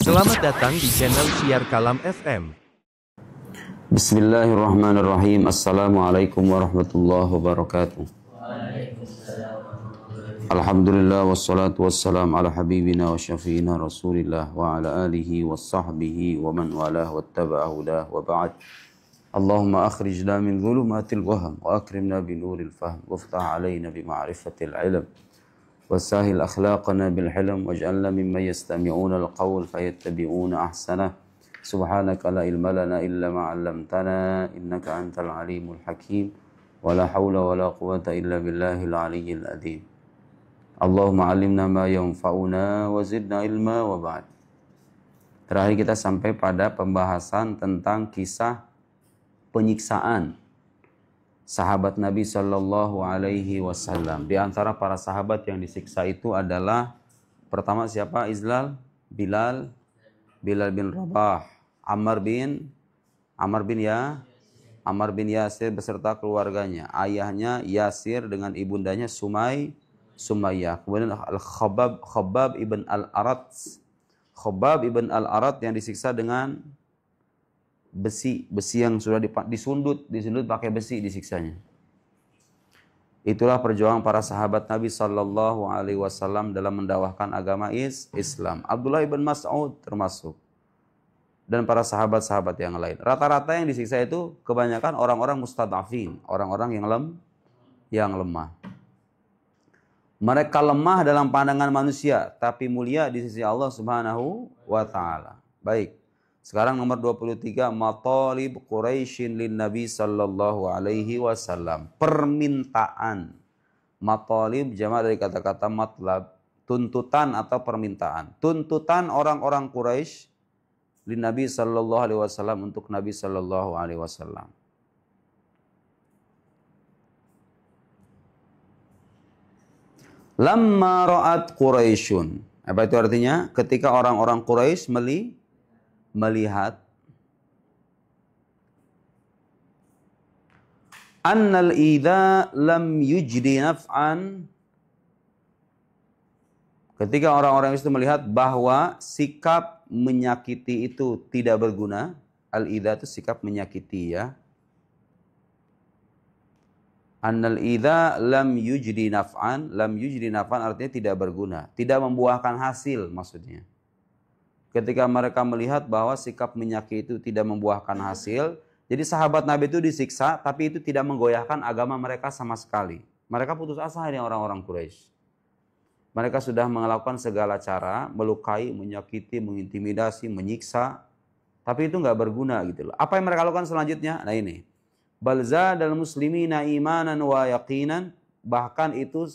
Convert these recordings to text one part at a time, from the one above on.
Selamat datang di channel Syiar Kalam FM. Bismillahirrahmanirrahim. Assalamualaikum warahmatullahi wabarakatuh. Alhamdulillah wassalatu wassalam ala habibina wa syafi'ina rasulillah wa ala alihi wa sahbihi wa man walah wa taba'a hudah wa ba'd. Allahumma akhrijna min dhulumatil waham wa akrimna bi nuril fahm waftah alayna bi ma'rifatil ilm وسهل أخلاقنا بالحلم واجعلنا ممن يستمعون القول فيتبعون أحسنه سبحانك لا علم لنا إلا ما علمتنا إنك أنت العليم الحكيم ولا حول ولا قوة إلا بالله العلي العظيم اللهم علمنا ما ينفعنا وزدنا علما وبعد. Terakhir kita sampai pada pembahasan tentang kisah penyiksaan sahabat Nabi Shallallahu Alaihi Wasallam. Di antara para sahabat yang disiksa itu adalah pertama siapa? Bilal bin Rabah, Ammar bin Yasir beserta keluarganya, ayahnya Yasir dengan ibundanya Sumayyah. Kemudian Khabbab ibn al-Arat yang disiksa dengan besi yang sudah disundut pakai besi disiksanya. Itulah perjuangan para sahabat Nabi Sallallahu Alaihi Wasallam dalam mendakwahkan agama Islam. Abdullah ibn Mas'ud termasuk, dan para sahabat-sahabat yang lain. Rata-rata yang disiksa itu kebanyakan orang-orang mustad'afin, orang-orang yang lemah. Mereka lemah dalam pandangan manusia, tapi mulia di sisi Allah Subhanahu wa Ta'ala. Baik. Sekarang nomor 23, matalib Quraisyin lin Nabi Sallallahu Alaihi Wasallam. Permintaan. Matalib jamak dari kata-kata matlab, tuntutan atau permintaan. Tuntutan orang-orang Quraisy lin Nabi Sallallahu Alaihi Wasallam untuk Nabi Sallallahu Alaihi Wasallam. Lamma ra'at Quraisyun. Apa itu artinya? Ketika orang-orang Quraisy melihat annal idza lam yujdi naf'an, ketika orang-orang itu melihat bahwa sikap menyakiti itu tidak berguna. Al-idza itu sikap menyakiti, ya. Annal idza lam yujdi naf'an artinya tidak berguna, tidak membuahkan hasil maksudnya. Ketika mereka melihat bahwa sikap menyakiti itu tidak membuahkan hasil, jadi sahabat Nabi itu disiksa, tapi itu tidak menggoyahkan agama mereka sama sekali. Mereka putus asa ini orang-orang Quraisy. Mereka sudah melakukan segala cara, melukai, menyakiti, mengintimidasi, menyiksa, tapi itu nggak berguna gitu loh. Apa yang mereka lakukan selanjutnya? Nah ini, balza dal muslimina imanan wa yaqinan, bahkan itu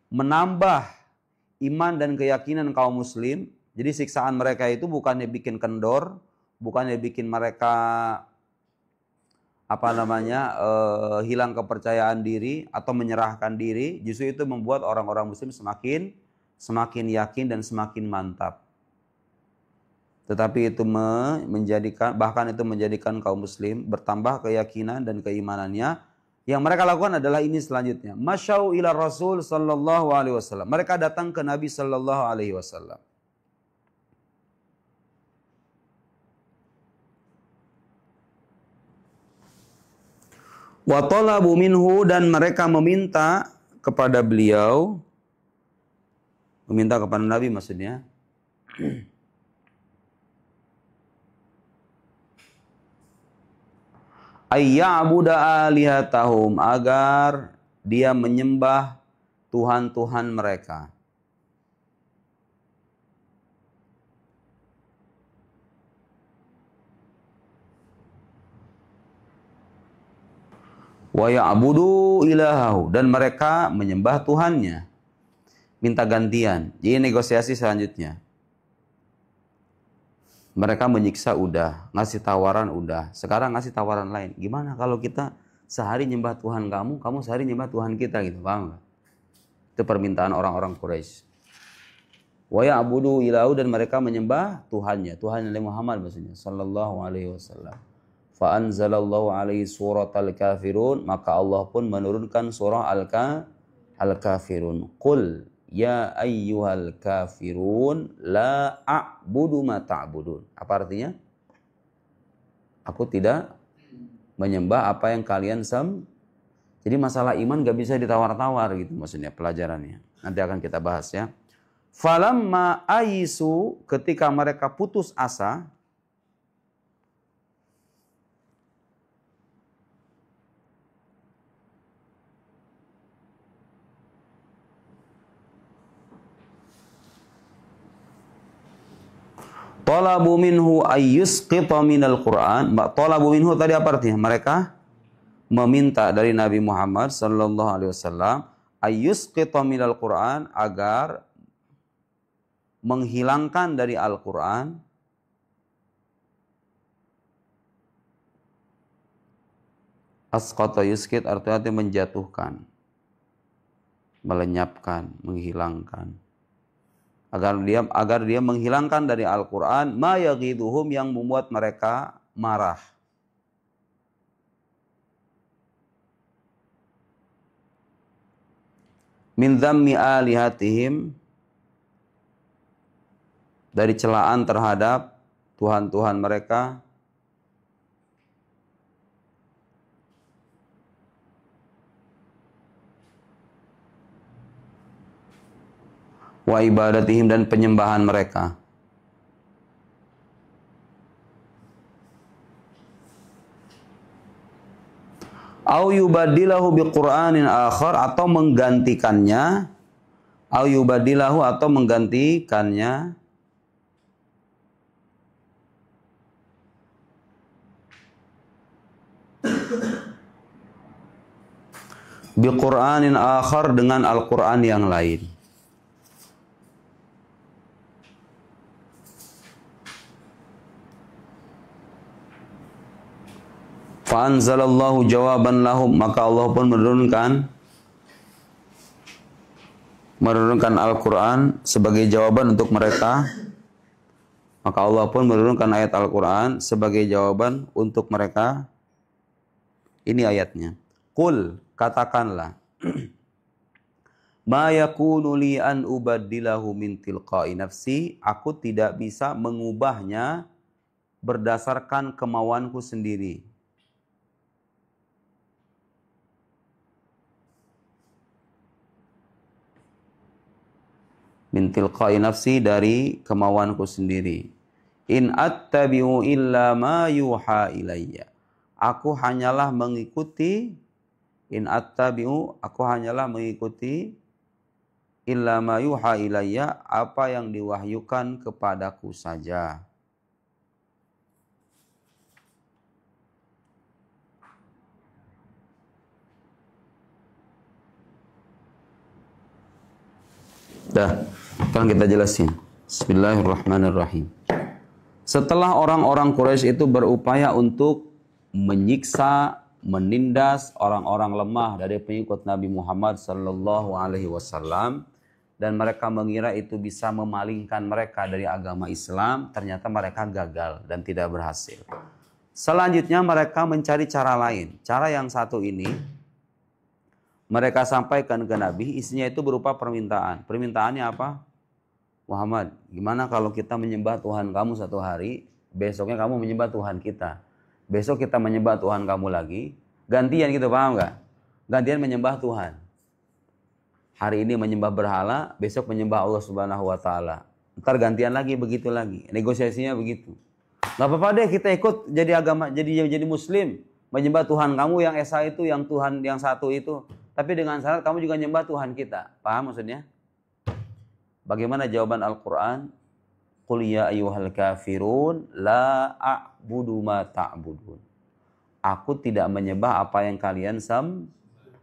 menambah iman dan keyakinan kaum muslim. Jadi siksaan mereka itu bukannya bikin kendor, bukannya bikin mereka hilang kepercayaan diri atau menyerahkan diri, justru itu membuat orang-orang muslim semakin yakin dan semakin mantap. Tetapi itu menjadikan kaum muslim bertambah keyakinan dan keimanannya. Yang mereka lakukan adalah ini selanjutnya. Masyau ila Rasul sallallahu alaihi wasallam. Mereka datang ke Nabi sallallahu alaihi wasallam. Wa talabu minhu, dan mereka meminta kepada beliau, meminta kepada Nabi maksudnya, ayya'buda alihatahum, agar dia menyembah tuhan-tuhan mereka. Wa ya'budu ilahahu, dan mereka menyembah Tuhannya. Minta gantian. Jadi negosiasi selanjutnya. Mereka menyiksa udah, ngasih tawaran udah. Sekarang ngasih tawaran lain. Gimana kalau kita sehari nyembah Tuhan kamu, kamu sehari nyembah Tuhan kita gitu, paham gak? Itu permintaan orang-orang Quraisy. Wa ya'budu ilahu, dan mereka menyembah Tuhannya. Tuhan Nabi Muhammad maksudnya sallallahu alaihi wasallam. Fa anzalallahu alaihi surat al-kafirun, maka Allah pun menurunkan surah al-kafirun. Qul ya ayyuhal kafirun la a'budu ma ta'budun. Apa artinya? Aku tidak menyembah apa yang kalian Jadi masalah iman gak bisa ditawar-tawar gitu maksudnya pelajarannya. Nanti akan kita bahas ya. Falamma aisu, ketika mereka putus asa, talabu minhu ayyusqita minal Qur'an. Talabu minhu tadi apa artinya? Mereka meminta dari Nabi Muhammad sallallahu alaihi wasallam ayyusqita minal Qur'an, agar menghilangkan dari Al-Qur'an asqata yusqit artinya menjatuhkan, melenyapkan, menghilangkan. Agar dia menghilangkan dari Al-Quran ma yaghiduhum, yang membuat mereka marah. Min dhammi alihatihim, dari celaan terhadap Tuhan-Tuhan mereka. Wa ibadatihim, dan penyembahan mereka. Au yubadilahu biqur'anin akhar, atau menggantikannya. Au yubadilahu, atau menggantikannya. Biqur'anin akhar, dengan Al-Quran yang lain. Fa'anzalallahu jawaban lahum, maka Allah pun menurunkan Al-Quran sebagai jawaban untuk mereka. Maka Allah pun menurunkan ayat Al-Quran sebagai jawaban untuk mereka. Ini ayatnya. Qul, katakanlah. Ma yakunu li an ubaddilahu min tilqa'i nafsi, aku tidak bisa mengubahnya berdasarkan kemauanku sendiri. Min tilqa'i nafsi, dari kemauanku sendiri. In attabi'u illa ma yuha ilayya, aku hanyalah mengikuti. In attabi'u, aku hanyalah mengikuti. Illa ma yuha ilayya, apa yang diwahyukan kepadaku saja. Dah, sekarang kita jelasin. Bismillahirrahmanirrahim. Setelah orang-orang Quraisy itu berupaya untuk menyiksa, menindas orang-orang lemah dari pengikut Nabi Muhammad sallallahu alaihi wasallam, dan mereka mengira itu bisa memalingkan mereka dari agama Islam, ternyata mereka gagal dan tidak berhasil. Selanjutnya mereka mencari cara lain. Cara yang satu ini mereka sampaikan ke Nabi, isinya itu berupa permintaan. Permintaannya apa? Muhammad, gimana kalau kita menyembah Tuhan kamu satu hari, besoknya kamu menyembah Tuhan kita. Besok kita menyembah Tuhan kamu lagi, gantian gitu, paham nggak? Gantian menyembah Tuhan. Hari ini menyembah berhala, besok menyembah Allah Subhanahu wa Ta'ala. Ntar gantian lagi, begitu lagi. Negosiasinya begitu. Nggak apa-apa deh kita ikut jadi agama, jadi Muslim, menyembah Tuhan kamu yang esa itu, yang Tuhan yang satu itu. Tapi dengan syarat kamu juga nyembah Tuhan kita. Paham maksudnya? Bagaimana jawaban Al-Quran? Qul ya ayyuhal kafirun la a'budu ma ta'budun. Aku tidak menyembah apa yang kalian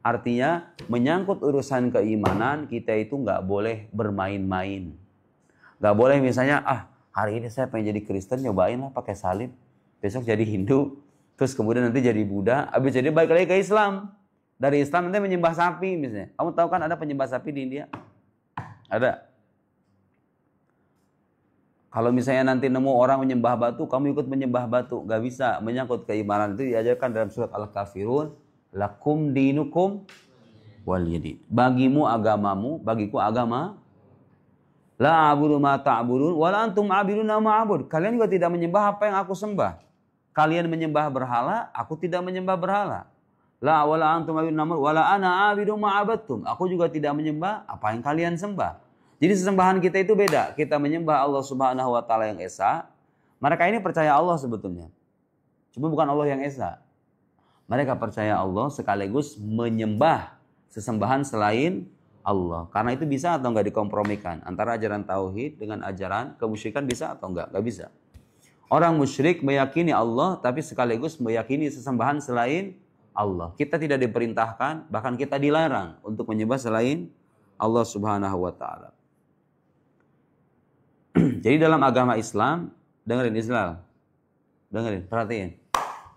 Artinya menyangkut urusan keimanan, kita itu nggak boleh bermain-main. Nggak boleh misalnya, hari ini saya pengen jadi Kristen, nyobain lah pakai salib. Besok jadi Hindu, terus kemudian nanti jadi Buddha, habis jadi balik lagi ke Islam. Dari Islam nanti menyembah sapi misalnya. Kamu tahu kan ada penyembah sapi di India? Ada. Kalau misalnya nanti nemu orang menyembah batu, kamu ikut menyembah batu. Gak bisa. Menyangkut keimanan itu diajarkan dalam surat Al-Kafirun. Lakum dinukum waliyadin. Bagimu agamamu, bagiku agama. La a'budu ma ta'budun wa la antum 'abiduna ma a'bud. Kalian juga tidak menyembah apa yang aku sembah. Kalian menyembah berhala, aku tidak menyembah berhala. La wala antum 'abiduna ma wa la ana 'abidu ma 'abadtum. Aku juga tidak menyembah apa yang kalian sembah. Jadi sesembahan kita itu beda. Kita menyembah Allah Subhanahu wa taala yang esa. Mereka ini percaya Allah sebetulnya. Cuma bukan Allah yang esa. Mereka percaya Allah sekaligus menyembah sesembahan selain Allah. Karena itu bisa atau enggak dikompromikan antara ajaran tauhid dengan ajaran kemusyrikan, bisa atau enggak? Enggak bisa. Orang musyrik meyakini Allah tapi sekaligus meyakini sesembahan selain Allah. Kita tidak diperintahkan, bahkan kita dilarang untuk menyembah selain Allah Subhanahu wa taala. Jadi dalam agama Islam, dengerin Islam. Dengerin, perhatiin.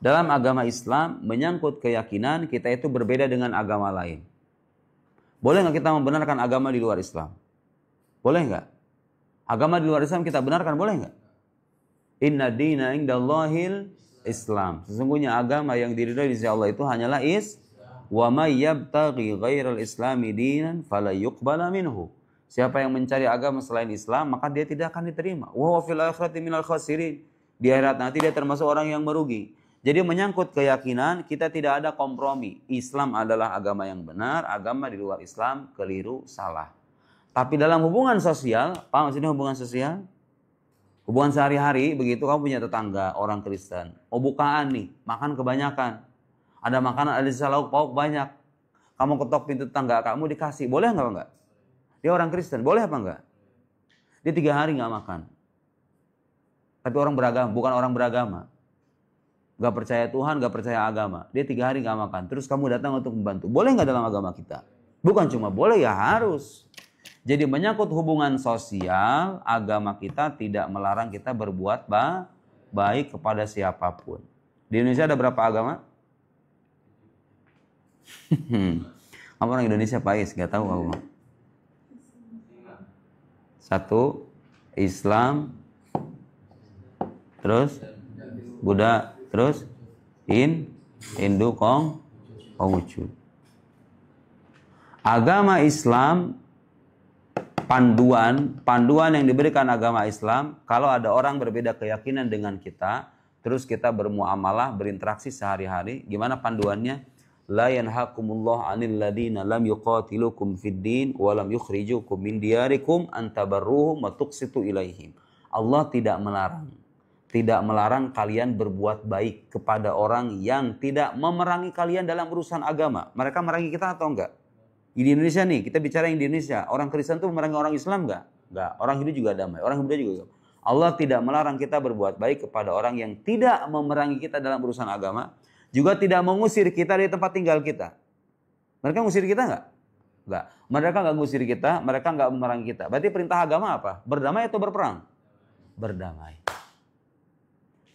Dalam agama Islam menyangkut keyakinan kita itu berbeda dengan agama lain. Boleh nggak kita membenarkan agama di luar Islam? Boleh nggak? Agama di luar Islam kita benarkan, boleh nggak? Inna dina indallahil Islam. Sesungguhnya agama yang diridhoi di sisi Allah itu hanyalah wa may yabtaghi ghairal islami dinan fala yuqbala minhu. Siapa yang mencari agama selain Islam, maka dia tidak akan diterima. Wa huwa fil akhirati minal khasirin. Di akhirat nanti dia termasuk orang yang merugi. Jadi menyangkut keyakinan kita tidak ada kompromi. Islam adalah agama yang benar, agama di luar Islam keliru, salah. Tapi dalam hubungan sosial, paham maksudnya hubungan sosial? Hubungan sehari-hari, begitu kamu punya tetangga orang Kristen. Oh bukaan nih, makan kebanyakan. Ada makanan, ada sisa lauk pauk banyak. Kamu ketok pintu tetangga kamu dikasih, boleh nggak enggak? Dia orang Kristen, boleh apa enggak? Dia 3 hari nggak makan. Tapi orang beragama, bukan orang beragama. Gak percaya Tuhan, gak percaya agama. Dia 3 hari gak makan. Terus kamu datang untuk membantu. Boleh gak dalam agama kita? Bukan cuma boleh, ya harus. Jadi menyangkut hubungan sosial, agama kita tidak melarang kita berbuat baik kepada siapapun. Di Indonesia ada berapa agama? Kamu orang Indonesia Pais, gak tahu kamu. 1, Islam. Terus Buddha. Terus Hindu, Konghucu. Agama Islam, panduan yang diberikan agama Islam, kalau ada orang berbeda keyakinan dengan kita, terus kita bermuamalah, berinteraksi sehari-hari, gimana panduannya? La yanhakumullah 'anil ladina lam yuqatilukum fid din wa lam yukhrijukum min diyarikum an tabarruhum wa tuqsitu ilaihim. Allah tidak melarang kalian berbuat baik kepada orang yang tidak memerangi kalian dalam urusan agama. Mereka memerangi kita atau enggak? Di Indonesia nih, kita bicara yang di Indonesia. Orang Kristen tuh memerangi orang Islam enggak? Enggak. Orang Hindu juga damai. Orang Buddha juga. Allah tidak melarang kita berbuat baik kepada orang yang tidak memerangi kita dalam urusan agama. Juga tidak mengusir kita dari tempat tinggal kita. Mereka ngusir kita enggak? Enggak. Mereka enggak ngusir kita, mereka enggak memerangi kita. Berarti perintah agama apa? Berdamai atau berperang? Berdamai.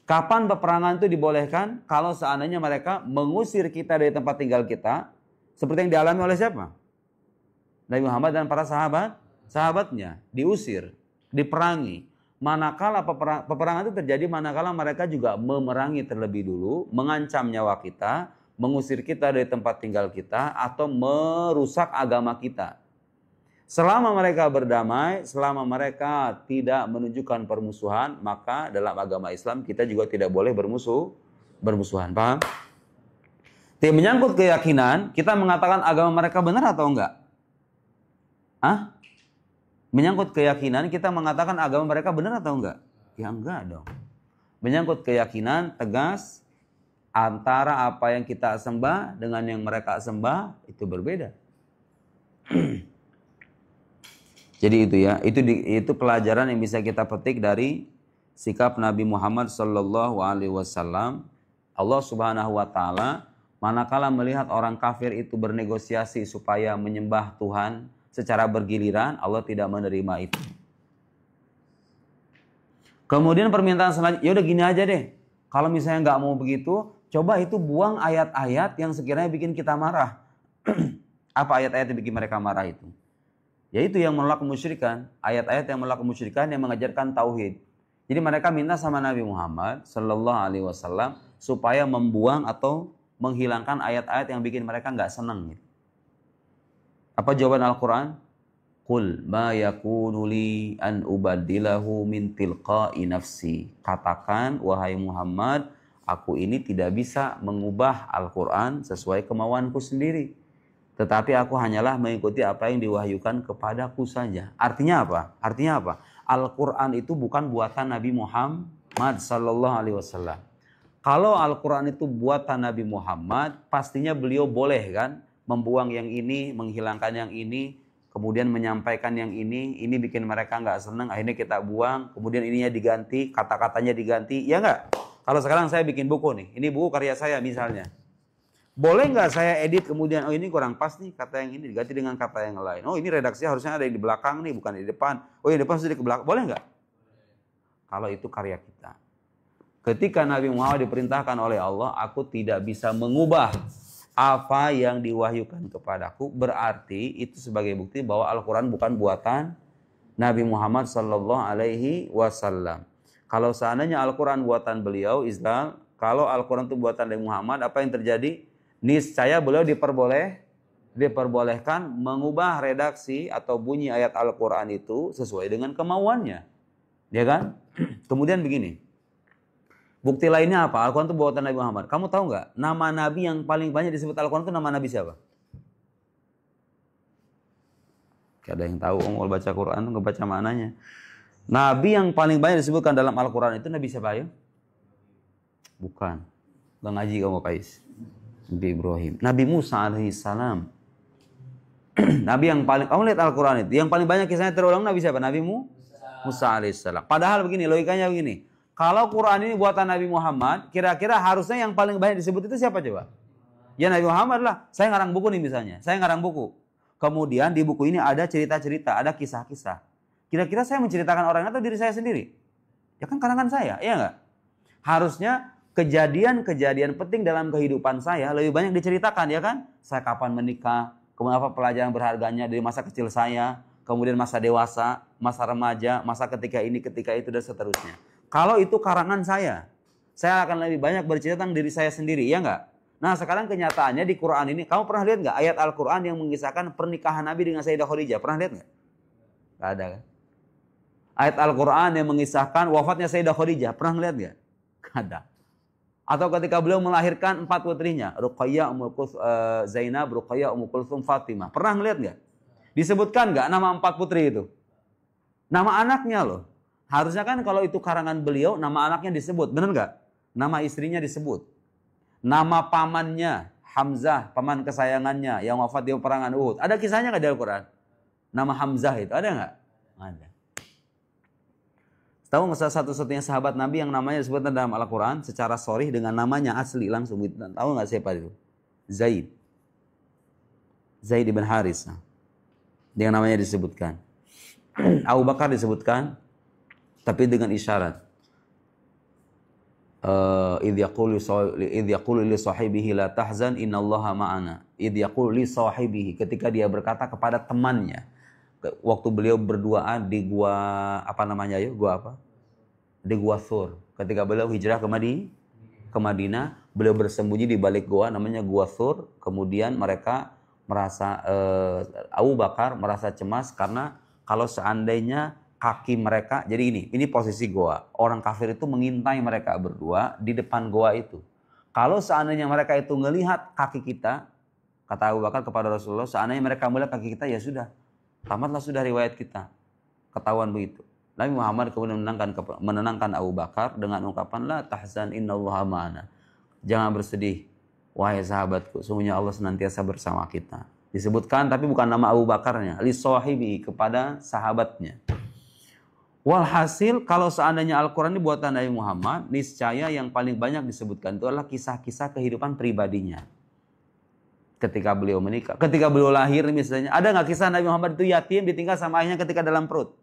Kapan peperangan itu dibolehkan? Kalau seandainya mereka mengusir kita dari tempat tinggal kita, seperti yang dialami oleh siapa? Nabi Muhammad dan para sahabatnya diusir, diperangi. Manakala peperangan itu terjadi, manakala mereka juga memerangi terlebih dulu, mengancam nyawa kita, mengusir kita dari tempat tinggal kita, atau merusak agama kita. Selama mereka berdamai, selama mereka tidak menunjukkan permusuhan, maka dalam agama Islam kita juga tidak boleh bermusuhan. Paham? Tapi menyangkut keyakinan, kita mengatakan agama mereka benar atau enggak? Menyangkut keyakinan, kita mengatakan agama mereka benar atau enggak? Ya enggak dong. Menyangkut keyakinan, tegas, antara apa yang kita sembah dengan yang mereka sembah, itu berbeda. Jadi itu ya, itu pelajaran yang bisa kita petik dari sikap Nabi Muhammad sallallahu alaihi wasallam. Allah Subhanahu wa taala manakala melihat orang kafir itu bernegosiasi supaya menyembah Tuhan secara bergiliran, Allah tidak menerima itu. Kemudian permintaan selanjutnya, ya udah gini aja deh. Kalau misalnya nggak mau begitu, coba itu buang ayat-ayat yang sekiranya bikin kita marah. Apa ayat-ayat yang bikin mereka marah itu? Yaitu yang menolak kemusyrikan, ayat-ayat yang menolak kemusyrikan yang mengajarkan tauhid. Jadi mereka minta sama Nabi Muhammad sallallahu alaihi wasallam supaya membuang atau menghilangkan ayat-ayat yang bikin mereka nggak senang gitu. Apa jawaban Al-Quran? Qul ma yakunu li an ubaddilahu min tilqa'i nafsi. Katakan, wahai Muhammad, aku ini tidak bisa mengubah Al-Quran sesuai kemauanku sendiri. Tetapi aku hanyalah mengikuti apa yang diwahyukan kepadaku saja. Artinya apa? Artinya apa? Al-Quran itu bukan buatan Nabi Muhammad sallallahu alaihi wasallam. Kalau Al-Quran itu buatan Nabi Muhammad, pastinya beliau boleh kan membuang yang ini, menghilangkan yang ini, kemudian menyampaikan yang ini bikin mereka nggak senang, akhirnya kita buang, kemudian ininya diganti, kata-katanya diganti, ya nggak? Kalau sekarang saya bikin buku nih, ini buku karya saya misalnya. Boleh nggak saya edit kemudian, oh ini kurang pas nih, kata yang ini diganti dengan kata yang lain. Oh ini redaksi harusnya ada di belakang nih, bukan di depan. Oh yang depan sudah di belakang, boleh nggak? Kalau itu karya kita. Ketika Nabi Muhammad diperintahkan oleh Allah, aku tidak bisa mengubah apa yang diwahyukan kepadaku, berarti itu sebagai bukti bahwa Al-Quran bukan buatan Nabi Muhammad sallallahu alaihi wasallam. Kalau seandainya Al-Quran buatan beliau, Islam, kalau Al-Quran itu buatan Nabi Muhammad, apa yang terjadi? Niscaya beliau diperbolehkan mengubah redaksi atau bunyi ayat Al-Quran itu sesuai dengan kemauannya. Ya kan? Kemudian begini. Bukti lainnya apa? Al-Quran itu buatan Nabi Muhammad. Kamu tahu nggak? Nama Nabi yang paling banyak disebut Al-Quran itu nama Nabi siapa? Gak ada yang tahu. Kalau baca Quran itu nggak baca maknanya. Nabi yang paling banyak disebutkan dalam Al-Quran itu Nabi siapa ya? Bukan. Gak ngaji kamu Kais. Nabi Ibrahim. Nabi Musa alaihissalam. Nabi yang paling, kamu lihat Al-Quran itu. Yang paling banyak kisahnya terulang Nabi siapa? Nabi Musa alaihissalam. Padahal begini, logikanya begini. Kalau Quran ini buatan Nabi Muhammad, kira-kira harusnya yang paling banyak disebut itu siapa coba? Ya Nabi Muhammad lah. Saya ngarang buku nih misalnya. Saya ngarang buku. Kemudian di buku ini ada cerita-cerita, ada kisah-kisah. Kira-kira saya menceritakan orang atau diri saya sendiri? Ya kan karangan saya, iya nggak? Harusnya kejadian-kejadian penting dalam kehidupan saya lebih banyak diceritakan, ya kan? Saya kapan menikah, kemudian apa pelajaran berharganya dari masa kecil saya, kemudian masa dewasa, masa remaja, masa ketika ini, ketika itu, dan seterusnya. Kalau itu karangan saya akan lebih banyak bercerita tentang diri saya sendiri, ya enggak? Nah sekarang kenyataannya di Quran ini, kamu pernah lihat nggak ayat Al-Quran yang mengisahkan pernikahan Nabi dengan Sayyidah Khadijah? Pernah lihat nggak? Nggak ada kan? Ayat Al-Quran yang mengisahkan wafatnya Sayyidah Khadijah, pernah lihat nggak? Nggak ada. Atau ketika beliau melahirkan 4 putrinya, Ruqayyah, Zainab, Ruqayyah, Kulthum, Fatimah. Pernah lihat nggak? Disebutkan nggak nama 4 putri itu? Nama anaknya loh. Harusnya kan kalau itu karangan beliau, nama anaknya disebut, benar nggak? Nama istrinya disebut. Nama pamannya, Hamzah, paman kesayangannya yang wafat di peperangan Uhud. Ada kisahnya nggak di Al-Quran? Nama Hamzah itu ada nggak? Ada. Tahu nggak satu-satunya sahabat Nabi yang namanya disebut dalam Al-Quran secara sharih dengan namanya asli langsung? Tahu nggak siapa itu? Zaid. Zaid ibn Haris. Dia namanya disebutkan. Abu Bakar disebutkan. Tapi dengan isyarat. Idh yaqulu li sahibihi la tahzan innallaha ma'ana. Idh yaqulu li sahibihi, ketika dia berkata kepada temannya. Waktu beliau berduaan di gua apa namanya ya? Gua apa? Di gua Thur. Ketika beliau hijrah ke Madinah, beliau bersembunyi di balik gua namanya gua Thur. Kemudian mereka merasa Abu Bakar merasa cemas karena kalau seandainya kaki mereka, jadi ini posisi goa. Orang kafir itu mengintai mereka berdua di depan goa itu. Kalau seandainya mereka itu ngelihat kaki kita, kata Abu Bakar kepada Rasulullah, seandainya mereka melihat kaki kita, ya sudah, tamatlah sudah riwayat kita. Ketahuan begitu. Nabi Muhammad kemudian menenangkan Abu Bakar dengan ungkapan, la tahzan innallaha ma'ana. Jangan bersedih, wahai sahabatku, sungguhnya Allah senantiasa bersama kita. Disebutkan tapi bukan nama Abu Bakarnya, li sahibi, kepada sahabatnya. Walhasil kalau seandainya Al-Quran ini buatan Nabi Muhammad, niscaya yang paling banyak disebutkan itu adalah kisah-kisah kehidupan pribadinya. Ketika beliau menikah, ketika beliau lahir misalnya, ada nggak kisah Nabi Muhammad itu yatim ditinggal sama ayahnya ketika dalam perut?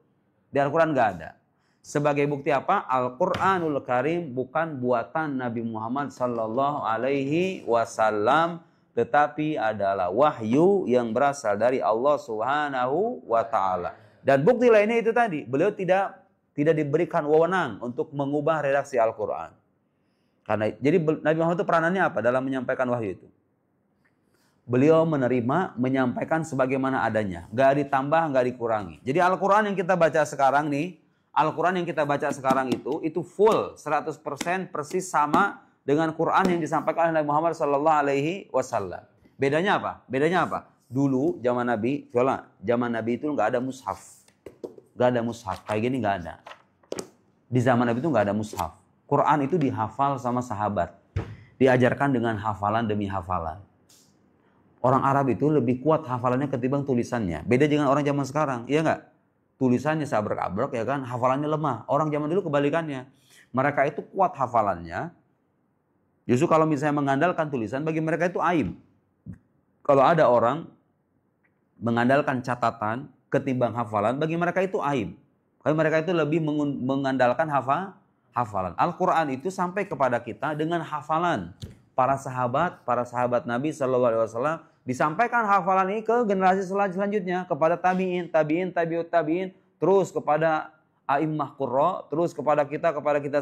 Di Al-Quran nggak ada. Sebagai bukti apa? Al-Quranul Karim bukan buatan Nabi Muhammad Sallallahu Alaihi Wasallam, tetapi adalah wahyu yang berasal dari Allah Subhanahu Wa Taala. Dan bukti lainnya itu tadi, beliau tidak diberikan wewenang untuk mengubah redaksi Al-Quran. Karena jadi Nabi Muhammad itu peranannya apa dalam menyampaikan wahyu itu? Beliau menerima, menyampaikan sebagaimana adanya. Gak ditambah, gak dikurangi. Jadi Al-Quran yang kita baca sekarang nih, Al-Quran yang kita baca sekarang itu full, 100% persis sama dengan Quran yang disampaikan oleh Nabi Muhammad SAW. Bedanya apa? Bedanya apa? Dulu zaman Nabi, zaman Nabi itu gak ada mushaf. Gak ada mushaf, kayak gini gak ada. Di zaman Nabi itu gak ada mushaf. Quran itu dihafal sama sahabat. Diajarkan dengan hafalan demi hafalan. Orang Arab itu lebih kuat hafalannya ketimbang tulisannya. Beda dengan orang zaman sekarang, iya nggak? Tulisannya sabrek-abrek ya kan, hafalannya lemah. Orang zaman dulu kebalikannya. Mereka itu kuat hafalannya. Justru kalau misalnya mengandalkan tulisan, bagi mereka itu aib. Kalau ada orang mengandalkan catatan ketimbang hafalan, bagi mereka itu aib. Karena mereka itu lebih mengandalkan hafalan. Al-Quran itu sampai kepada kita dengan hafalan. Para sahabat Nabi SAW disampaikan hafalan ini ke generasi selanjutnya, kepada tabi'in, tabi'ut tabi'in, terus kepada a'immah qurra, terus kepada kita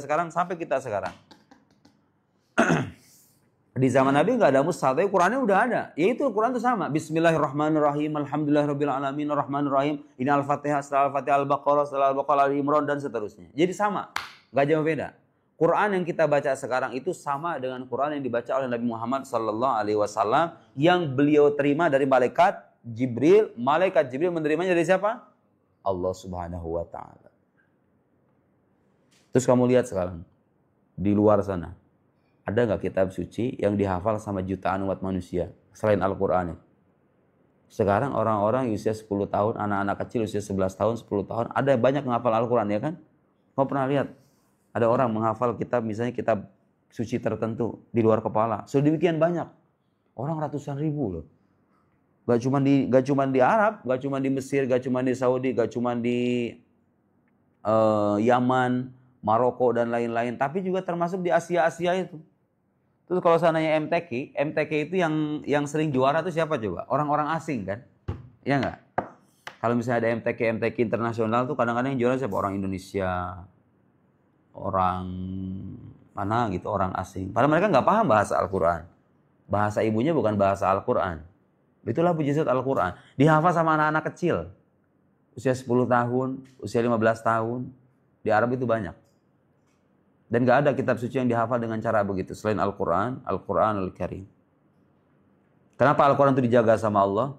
sekarang, sampai kita sekarang. Di zaman Nabi nggak ada mushaf, tapi Qurannya udah ada. Yaitu Quran itu sama. Bismillahirrahmanirrahim, alhamdulillahirabbil alamin, arrahmanirrahim. Ini Al-Fatihah, setelah Al-Fatihah Al-Baqarah, setelah Al-Baqarah Al-Imran dan seterusnya. Jadi sama, nggak jauh beda. Quran yang kita baca sekarang itu sama dengan Quran yang dibaca oleh Nabi Muhammad SAW yang beliau terima dari malaikat Jibril. Malaikat Jibril menerimanya dari siapa? Allah Subhanahu wa Ta'ala. Terus kamu lihat sekarang di luar sana, ada nggak kitab suci yang dihafal sama jutaan umat manusia selain Al-Quran? Sekarang orang-orang usia 10 tahun, anak-anak kecil usia 11 tahun, 10 tahun, ada banyak menghafal Al-Quran, ya kan? Kamu pernah lihat? Ada orang menghafal kitab, misalnya kitab suci tertentu di luar kepala. Sedemikian banyak. Orang ratusan ribu loh. Gak cuma di Arab, gak cuma di Mesir, gak cuma di Saudi, gak cuma di Yaman, Maroko dan lain-lain. Tapi juga termasuk di Asia itu. Terus kalau sananya MTQ itu yang sering juara itu siapa coba? Orang-orang asing kan? Iya nggak? Kalau misalnya ada MTQ internasional tuh kadang-kadang yang juara siapa? Orang Indonesia, orang mana gitu, orang asing. Padahal mereka nggak paham bahasa Al-Quran. Bahasa ibunya bukan bahasa Al-Quran. Itulah mujizat Al-Quran. Dihafal sama anak-anak kecil. Usia 10 tahun, usia 15 tahun. Di Arab itu banyak. Dan nggak ada kitab suci yang dihafal dengan cara begitu. Selain Al-Quran, Al-Quran Al-Karim. Kenapa Al-Quran itu dijaga sama Allah?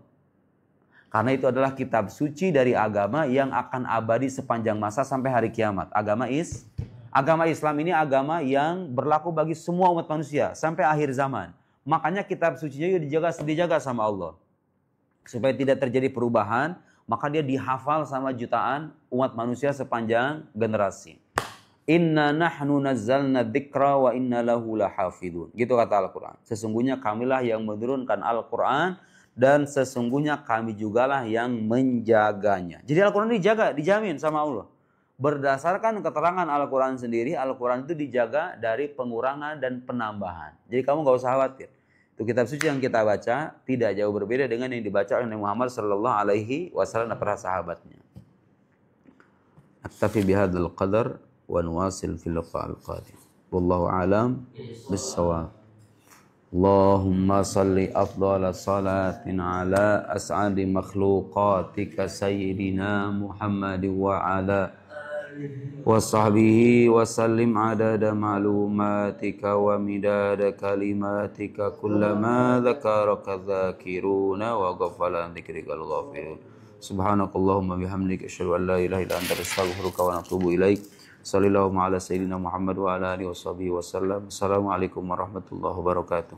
Karena itu adalah kitab suci dari agama yang akan abadi sepanjang masa sampai hari kiamat. Agama Islam ini agama yang berlaku bagi semua umat manusia sampai akhir zaman. Makanya kitab sucinya dijaga sama Allah. Supaya tidak terjadi perubahan, maka dia dihafal sama jutaan umat manusia sepanjang generasi. Inna nahnu nazzalna dzikra wa inna lahu lahafidun. Gitu kata Al-Quran. Sesungguhnya kamilah yang menurunkan Al-Quran dan sesungguhnya kami jugalah yang menjaganya. Jadi Al-Quran dijamin sama Allah. Berdasarkan keterangan Al-Quran sendiri, Al-Quran itu dijaga dari pengurangan dan penambahan. Jadi kamu gak usah khawatir. Itu kitab suci yang kita baca tidak jauh berbeda dengan yang dibaca oleh Nabi Muhammad SAW dan para sahabatnya. Aktafi bihadzal qadar wa nuwasil fil liqa'il qadim. Wallahu a'lam bis-shawab. Allahumma salli afdhala salatin ala as'adi makhluqatika sayyidina Muhammad wa ala wa sahbihi wa sallim adada ma'lumatika wa midada kalimatika kullama dhakaraka dhakiruna wa ghafala dhikrikal ghafirun. Subhanakallahumma bihamdika asyhadu an la ilaha illa anta astaghfiruka wa atubu ilaik. Sallallahu ala sayyidina Muhammad wa ala alihi wa sahbihi wa sallam. Assalamualaikum warahmatullahi wabarakatuh.